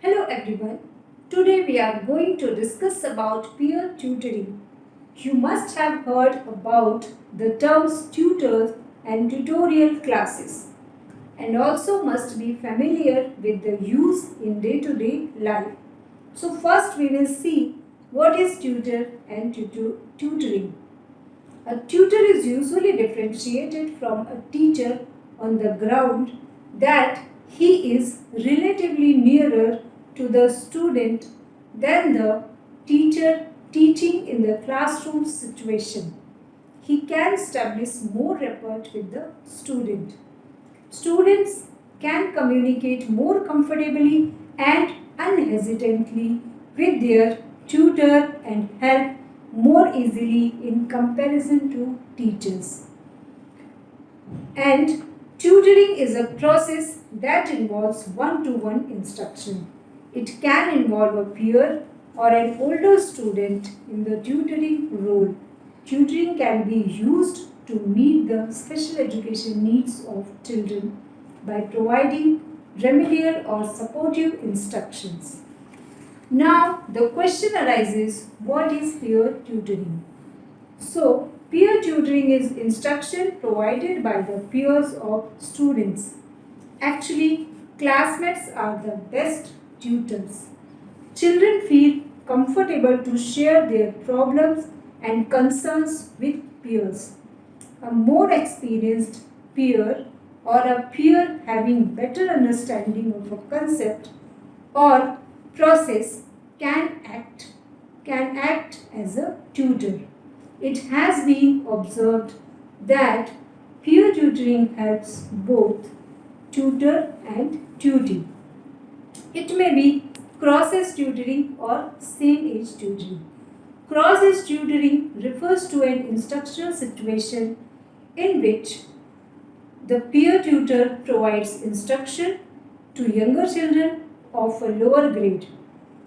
Hello everyone. Today we are going to discuss about peer tutoring. You must have heard about the terms tutors and tutorial classes and also must be familiar with the use in day-to-day life. So first we will see what is tutor and tutoring. A tutor is usually differentiated from a teacher on the ground that he is relatively nearer to the student than the teacher teaching in the classroom situation. He can establish more rapport with the student. Students can communicate more comfortably and unhesitantly with their tutor and help more easily in comparison to teachers. And tutoring is a process that involves one-to-one instruction. It can involve a peer or an older student in the tutoring role. Tutoring can be used to meet the special education needs of children by providing remedial or supportive instructions. Now, the question arises, what is peer tutoring? So, peer tutoring is instruction provided by the peers of students. Actually, classmates are the best tutors. Children feel comfortable to share their problems and concerns with peers. A more experienced peer or a peer having better understanding of a concept or process can act as a tutor. It has been observed that peer tutoring helps both tutor and tutee. It may be cross-age tutoring or same-age tutoring. Cross-age tutoring refers to an instructional situation in which the peer tutor provides instruction to younger children of a lower grade.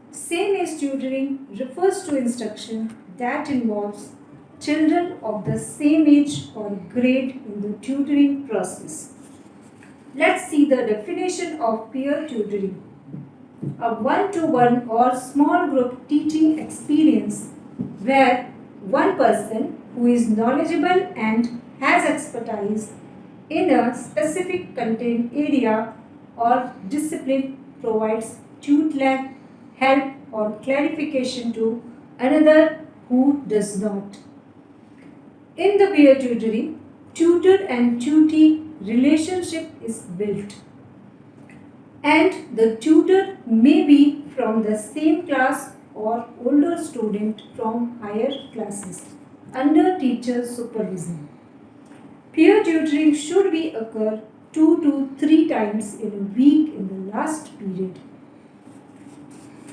Same-age tutoring refers to instruction that involves children of the same age or grade in the tutoring process. Let's see the definition of peer tutoring. A one-to-one or small group teaching experience where one person who is knowledgeable and has expertise in a specific content area or discipline provides tutelage, help or clarification to another who does not. In the peer tutoring, tutor and tutee relationship is built, and the tutor may be from the same class or older student from higher classes under teacher's supervision. Peer tutoring should be occur 2 to 3 times in a week in the last period.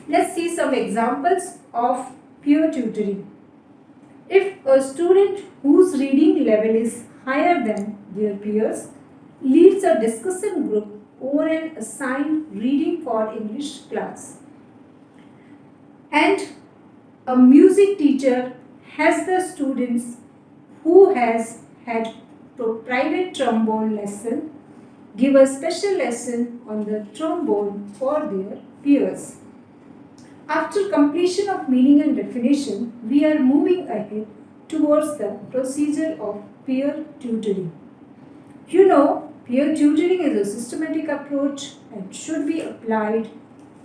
Let's see some examples of peer tutoring. If a student whose reading level is higher than their peers leads a discussion group over an assigned reading for English class, and a music teacher has the students who has had private trombone lesson give a special lesson on the trombone for their peers. After completion of meaning and definition, we are moving ahead towards the procedure of peer tutoring. You know, peer tutoring is a systematic approach and should be applied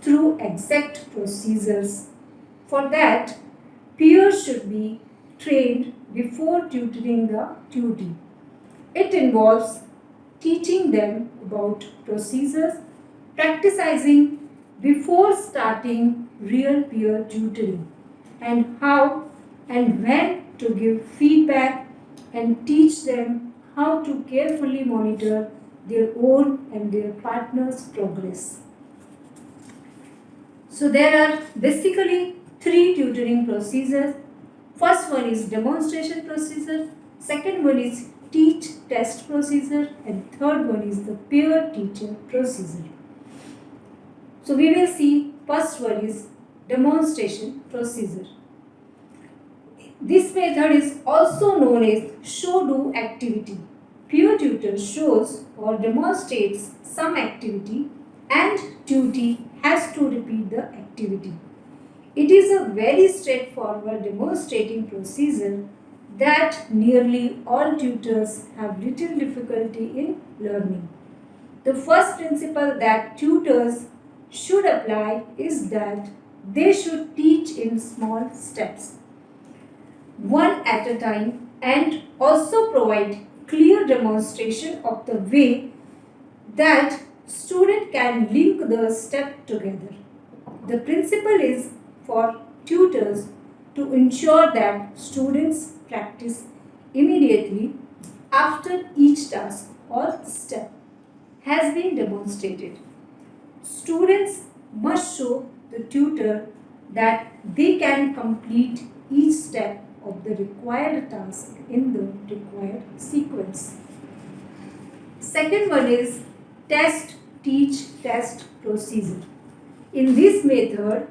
through exact procedures. For that, peers should be trained before tutoring the tutee. It involves teaching them about procedures, practicing before starting real peer tutoring, and how and when to give feedback and teach them how to carefully monitor their own and their partner's progress. So there are basically 3 tutoring procedures. First one is demonstration procedure, second one is teach test procedure, and third one is the peer teacher procedure. So we will see first one is demonstration procedure. This method is also known as show-do activity. Peer tutor shows or demonstrates some activity and tutee has to repeat the activity. It is a very straightforward demonstrating procedure that nearly all tutors have little difficulty in learning. The first principle that tutors should apply is that they should teach in small steps, one at a time, and also provide clear demonstration of the way that student can link the step together. The principle is for tutors to ensure that students practice immediately after each task or step has been demonstrated. Students must show the tutor that they can complete each step of the required task in the required sequence. Second one is test, teach, test procedure. In this method,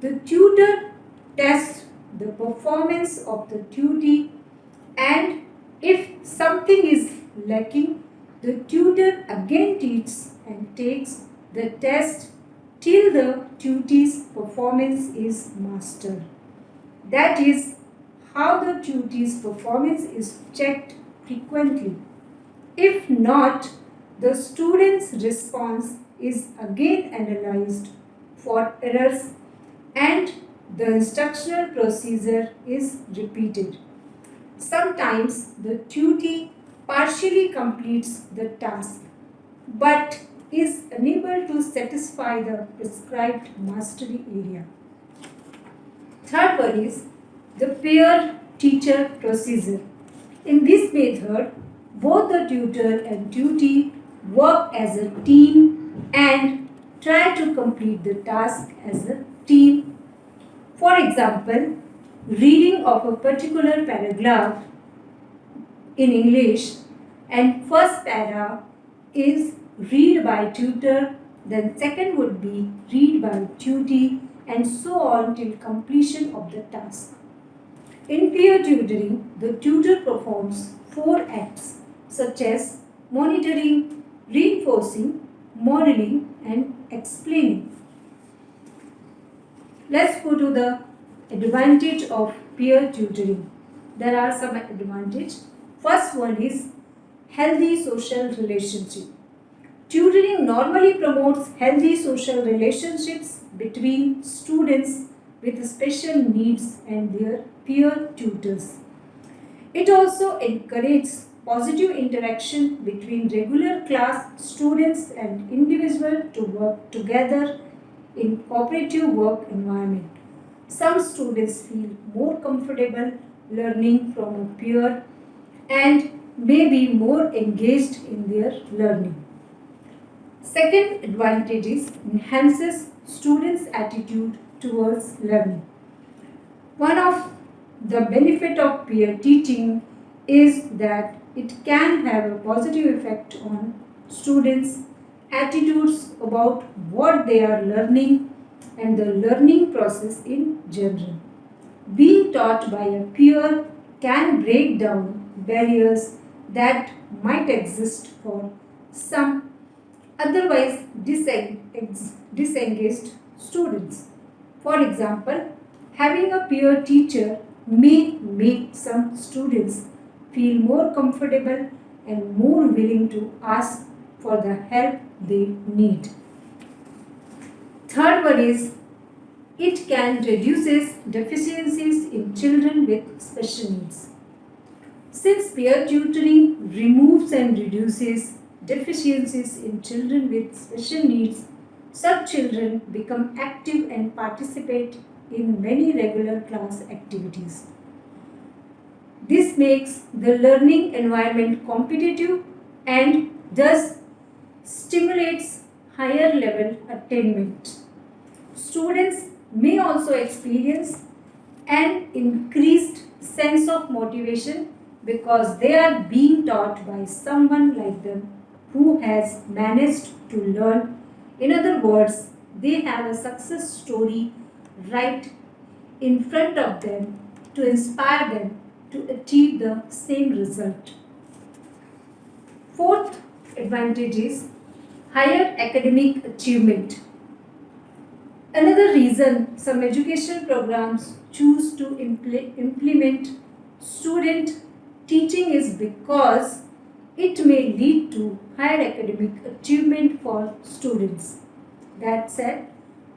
the tutor tests the performance of the tutee, and if something is lacking, the tutor again teaches and takes the test till the tutee's performance is mastered. That is how the tutee's performance is checked frequently. If not, the student's response is again analyzed for errors and the instructional procedure is repeated. Sometimes the tutee partially completes the task but is unable to satisfy the prescribed mastery area. Third one is the peer teacher procedure. In this method, both the tutor and tutee work as a team and try to complete the task as a team. For example, reading of a particular paragraph in English, and first para is read by tutor, then second would be read by tutee, and so on till completion of the task. In peer tutoring, the tutor performs 4 acts such as monitoring, reinforcing, modeling, and explaining. Let's go to the advantage of peer tutoring. There are some advantages. First one is healthy social relationship. Tutoring normally promotes healthy social relationships between students with special needs and their peer tutors. It also encourages positive interaction between regular class students and individuals to work together in cooperative work environment. Some students feel more comfortable learning from a peer and may be more engaged in their learning. Second advantage is enhances students' attitude towards learning. One of the benefit of peer teaching is that it can have a positive effect on students' attitudes about what they are learning and the learning process in general. Being taught by a peer can break down barriers that might exist for some otherwise disengaged students. For example, having a peer teacher may make some students feel more comfortable and more willing to ask for the help they need. Third one is it can reduces deficiencies in children with special needs. Since peer tutoring removes and reduces deficiencies in children with special needs, such children become active and participate in many regular class activities. This makes the learning environment competitive and thus stimulates higher level attainment. Students may also experience an increased sense of motivation because they are being taught by someone like them who has managed to learn. In other words, they have a success story right in front of them to inspire them to achieve the same result. Fourth advantage is higher academic achievement. Another reason some educational programs choose to implement student teaching is because it may lead to higher academic achievement for students. That said,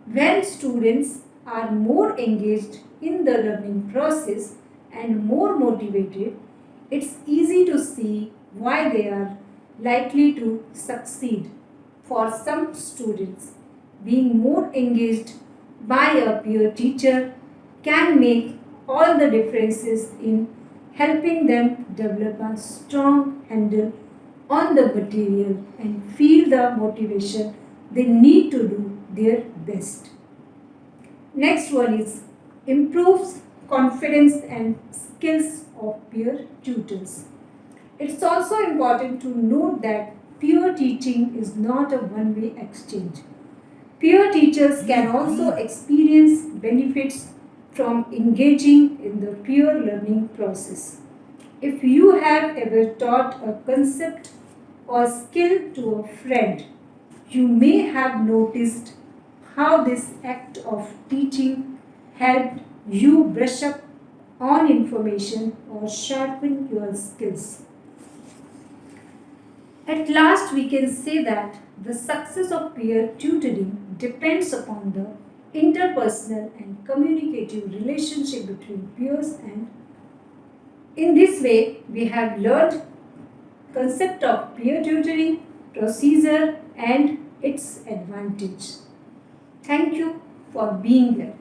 when students are more engaged in the learning process and more motivated, it's easy to see why they are likely to succeed. For some students, being more engaged by a peer teacher can make all the differences in helping them develop a strong handle on the material and feel the motivation they need to do their best. Next one is improves confidence and skills of peer tutors. It's also important to note that peer teaching is not a one-way exchange. Peer teachers can also experience benefits from engaging in the peer learning process. If you have ever taught a concept or skill to a friend, you may have noticed how this act of teaching helped you brush up on information or sharpen your skills. At last, we can say that the success of peer tutoring depends upon the interpersonal and communicative relationship between peers, and in this way we have learned concept of peer tutoring, procedure and its advantage. Thank you for being there.